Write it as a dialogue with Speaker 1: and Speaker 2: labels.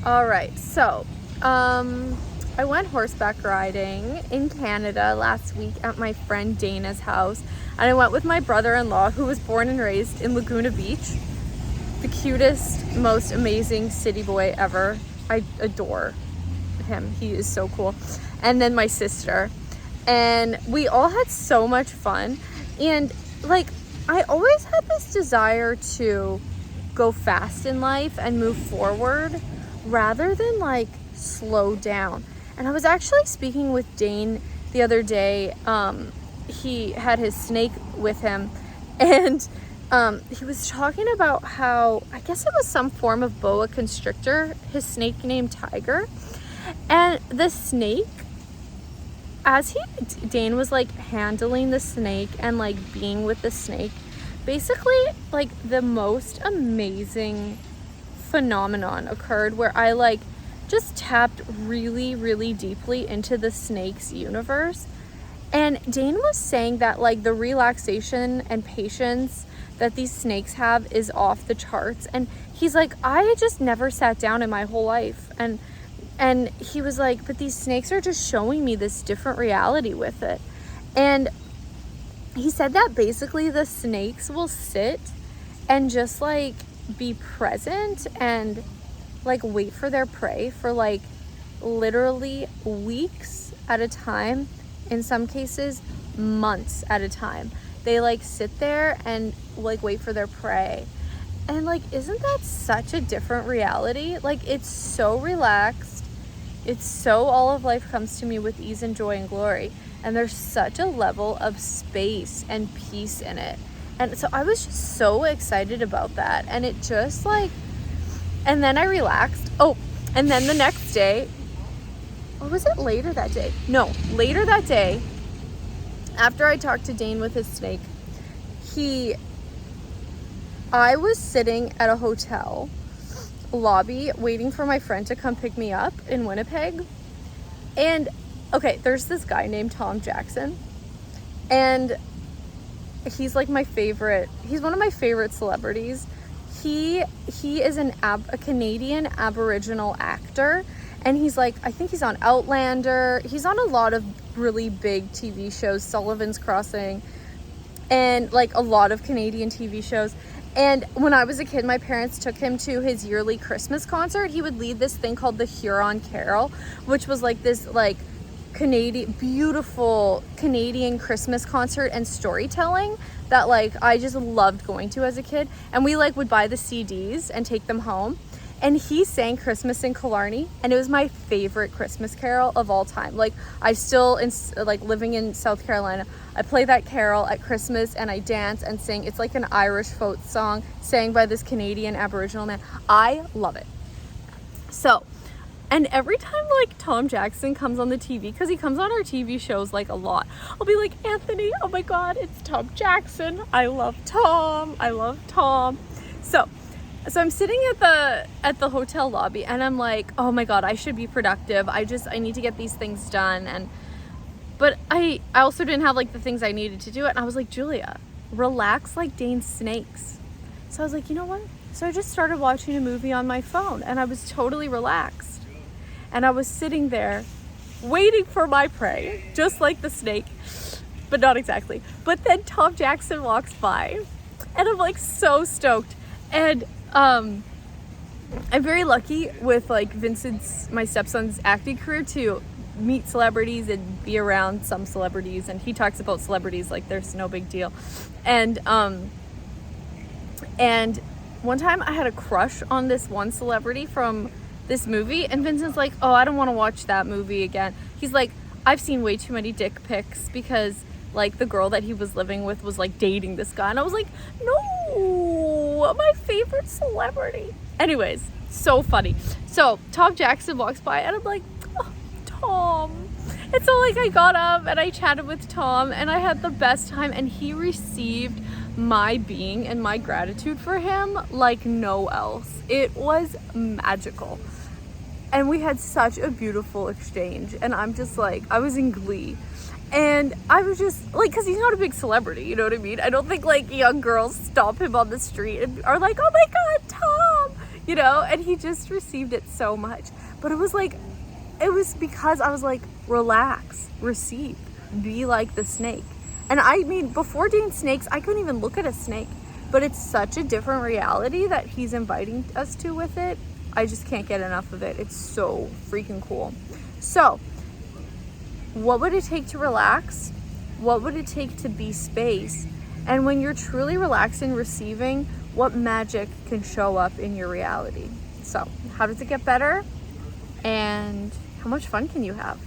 Speaker 1: All right, so I went horseback riding in Canada last week at my friend Dana's house, and I went with my brother-in-law who was born and raised in Laguna Beach. The cutest, most amazing city boy ever. I adore him. He is so cool. And then my sister. And we all had so much fun. And like, I always had this desire to go fast in life and move forward rather than like slow down. And I was actually speaking with Dane the other day. He had his snake with him, and he was talking about how, I guess it was some form of boa constrictor, his snake named Tiger. And the snake, as Dane was like handling the snake and like being with the snake, basically like the most amazing phenomenon occurred where I like just tapped really, really deeply into the snake's universe. And Dane was saying that like the relaxation and patience that these snakes have is off the charts. And he's like, I just never sat down in my whole life. And he was like, but these snakes are just showing me this different reality with it. And he said that basically the snakes will sit and just like be present and like wait for their prey for like literally weeks at a time, in some cases months at a time. They like sit there and like wait for their prey. And like, isn't that such a different reality? Like, it's so relaxed, it's so all of life comes to me with ease and joy and glory, and there's such a level of space and peace in it. And so I was just so excited about that. And it just like, and then I relaxed. Oh, and then the next day, or was it later that day? No, later that day, after I talked to Dane with his snake, I was sitting at a hotel lobby waiting for my friend to come pick me up in Winnipeg. And okay, there's this guy named Tom Jackson, and he's like my favorite. He's one of my favorite celebrities. He is a Canadian Aboriginal actor, and he's like, I think he's on Outlander. He's on a lot of really big TV shows, Sullivan's Crossing, and like a lot of Canadian TV shows. And when I was a kid, my parents took him to his yearly Christmas concert. He would lead this thing called the Huron Carol, which was like this like beautiful Canadian Christmas concert and storytelling that like I just loved going to as a kid. And we like would buy the CDs and take them home. And he sang Christmas in Killarney, and it was my favorite Christmas carol of all time. Like, I still, like living in South Carolina, I play that carol at Christmas and I dance and sing. It's like an Irish folk song sang by this Canadian Aboriginal man. I love it. So, and every time like Tom Jackson comes on the TV, because he comes on our TV shows like a lot, I'll be like, Anthony, oh my God, it's Tom Jackson. I love Tom. So I'm sitting at the hotel lobby, and I'm like, oh my God, I should be productive. I need to get these things done. But I also didn't have like the things I needed to do it. And I was like, Julia, relax like Dane's snakes. So I was like, you know what? So I just started watching a movie on my phone, and I was totally relaxed. And I was sitting there waiting for my prey, just like the snake, but not exactly. But then Tom Jackson walks by, and I'm like so stoked. And I'm very lucky with like Vincent's, my stepson's acting career, to meet celebrities and be around some celebrities, and he talks about celebrities like there's no big deal. And one time I had a crush on this one celebrity from this movie, and Vincent's like, oh, I don't want to watch that movie again. He's like, I've seen way too many dick pics, because like the girl that he was living with was like dating this guy. And I was like, no, my favorite celebrity. Anyways, so funny. So Tom Jackson walks by, and I'm like, oh, Tom. And so like I got up and I chatted with Tom, and I had the best time, and he received my being and my gratitude for him like no else. It was magical. And we had such a beautiful exchange, and I'm just like, I was in glee. And I was just like, because he's not a big celebrity, you know what I mean? I don't think like young girls stop him on the street and are like, oh my God, Tom, you know, and he just received it so much. But it was because I was like, relax, receive, be like the snake. And I mean, before doing snakes, I couldn't even look at a snake, but it's such a different reality that he's inviting us to with it. I just can't get enough of it. It's so freaking cool. So, what would it take to relax? What would it take to be space? And when you're truly relaxed and receiving, what magic can show up in your reality? So, how does it get better? And how much fun can you have?